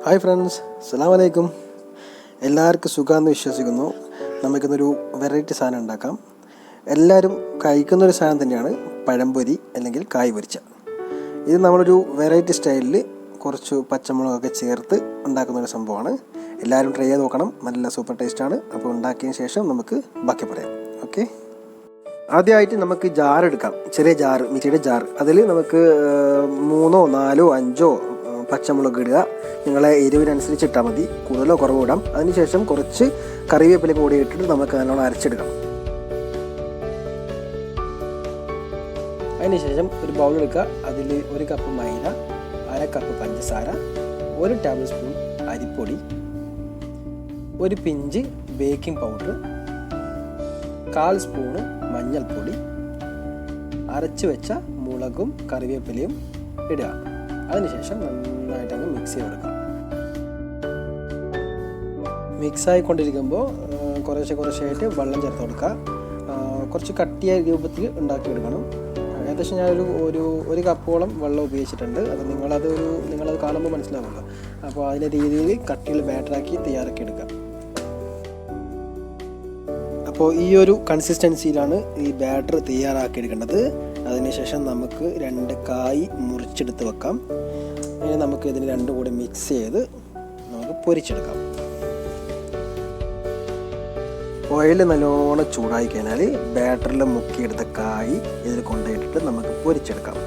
Hi friends, അസ്സലാമു അലൈക്കും. എല്ലാവർക്കും സുഖമാണെന്ന് വിശ്വസിക്കുന്നു. നമുക്കിന്നൊരു വെറൈറ്റി സാധനം ഉണ്ടാക്കാം. എല്ലാവരും കഴിക്കുന്നൊരു സാധനം തന്നെയാണ് പഴംപൊരി അല്ലെങ്കിൽ കായ് പൊരിച്ച. ഇത് നമ്മളൊരു വെറൈറ്റി സ്റ്റൈലിൽ കുറച്ച് പച്ചമുളകൊക്കെ ചേർത്ത് ഉണ്ടാക്കുന്നൊരു സംഭവമാണ്. എല്ലാവരും ട്രൈ ചെയ്ത് നോക്കണം. നല്ല സൂപ്പർ ടേസ്റ്റാണ്. അപ്പോൾ ഉണ്ടാക്കിയതിന് ശേഷം നമുക്ക് ബാക്കി പറയാം. ഓക്കെ, ആദ്യമായിട്ട് നമുക്ക് ജാർ എടുക്കാം. ചെറിയ ജാർ, മിക്സിയുടെ ജാർ. അതിൽ നമുക്ക് 3, 4, 5 പച്ചമുളക് ഇടുക. നിങ്ങളെ എരിവിനനുസരിച്ച് ഇട്ടാൽ മതി. കൂടുതലോ കുറവോ ഇടാം. അതിനുശേഷം കുറച്ച് കറിവേപ്പിലയും കൂടി ഇട്ടിട്ട് നമുക്ക് നല്ലോണം അരച്ചെടുക്കാം. അതിനുശേഷം ഒരു ബൗൾ എടുക്കുക. അതിൽ 1 കപ്പ് മൈദ, 1/2 കപ്പ് പഞ്ചസാര, 1 ടേബിൾ സ്പൂൺ അരിപ്പൊടി, 1 പിഞ്ച് ബേക്കിംഗ് പൗഡർ, 1/4 സ്പൂണ് മഞ്ഞൾപ്പൊടി, അരച്ച് വെച്ച മുളകും കറിവേപ്പിലയും ഇടുക. അതിനുശേഷം നന്നായിട്ടങ്ങ് മിക്സ് ചെയ്ത് കൊടുക്കാം. മിക്സായിക്കൊണ്ടിരിക്കുമ്പോൾ കുറേശ്ശായിട്ട് വെള്ളം ചേർത്ത് കൊടുക്കുക. കുറച്ച് കട്ടിയ രൂപത്തിൽ ഉണ്ടാക്കിയെടുക്കണം. ഏകദേശം ഞാനൊരു ഒരു കപ്പോളം വെള്ളം ഉപയോഗിച്ചിട്ടുണ്ട്. അപ്പോൾ നിങ്ങളത് കാണുമ്പോൾ മനസ്സിലാവുമല്ലോ. അപ്പോൾ അതിൻ്റെ രീതിയിൽ കട്ടിയിൽ ബാറ്ററാക്കി തയ്യാറാക്കി എടുക്കുക. അപ്പോൾ ഈ ഒരു കൺസിസ്റ്റൻസിയിലാണ് ഈ ബാറ്റർ തയ്യാറാക്കി എടുക്കേണ്ടത്. അതിനുശേഷം നമുക്ക് 2 കായ് മുറിച്ചെടുത്ത് വെക്കാം. ഇനി നമുക്ക് ഇതിന് രണ്ടും കൂടി മിക്സ് ചെയ്ത് നമുക്ക് പൊരിച്ചെടുക്കാം. ഓയിൽ നല്ലോണം ചൂടായി കഴിഞ്ഞാൽ ബാറ്ററിൽ മുക്കിയെടുത്ത കായ് ഇതിൽ കൊണ്ടുപോയിട്ടിട്ട് നമുക്ക് പൊരിച്ചെടുക്കാം.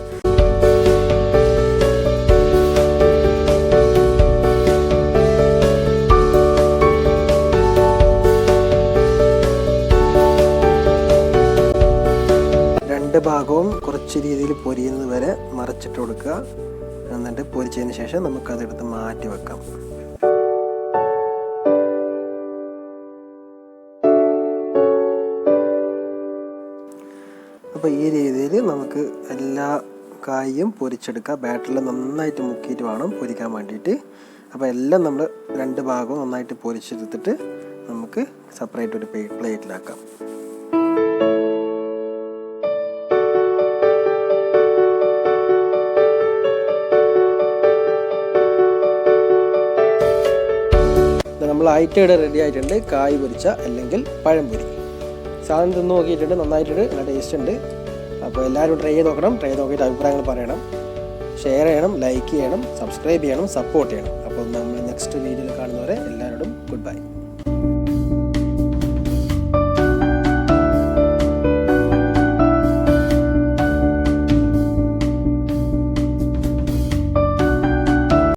ഭാഗവും കുറച്ച് രീതിയിൽ പൊരിയുന്നത് വരെ മറച്ചിട്ട് കൊടുക്കുക. എന്നിട്ട് പൊരിച്ചതിന് ശേഷം നമുക്കതെടുത്ത് മാറ്റി വെക്കാം. അപ്പോൾ ഈ രീതിയിൽ നമുക്ക് എല്ലാ കായും പൊരിച്ചെടുക്കുക. ബാറ്ററിൽ നന്നായിട്ട് മുക്കിയിട്ട് വേണം പൊരിക്കാൻ വേണ്ടിയിട്ട്. അപ്പോൾ എല്ലാം നമ്മൾ 2 ഭാഗവും നന്നായിട്ട് പൊരിച്ചെടുത്തിട്ട് നമുക്ക് സെപ്പറേറ്റ് ഒരു പ്ലേറ്റിലാക്കാം. നമ്മൾ ഐറ്റം ഇവിടെ റെഡി ആയിട്ടുണ്ട്. കായ് പൊരിച്ച അല്ലെങ്കിൽ പഴംപൊരി സാധനം തിന്ന് നോക്കിയിട്ടുണ്ട്. നന്നായിട്ടുണ്ട്, നല്ല ടേസ്റ്റ് ഉണ്ട്. അപ്പോൾ എല്ലാവരും ട്രൈ ചെയ്ത് നോക്കണം. ട്രൈ ചെയ്ത് നോക്കിയിട്ട് അഭിപ്രായങ്ങൾ പറയണം. ഷെയർ ചെയ്യണം, ലൈക്ക് ചെയ്യണം, സബ്സ്ക്രൈബ് ചെയ്യണം, സപ്പോർട്ട് ചെയ്യണം. അപ്പോൾ നമ്മൾ നെക്സ്റ്റ് വീഡിയോയിൽ കാണുന്നവരെ എല്ലാവരോടും ഗുഡ് ബൈ.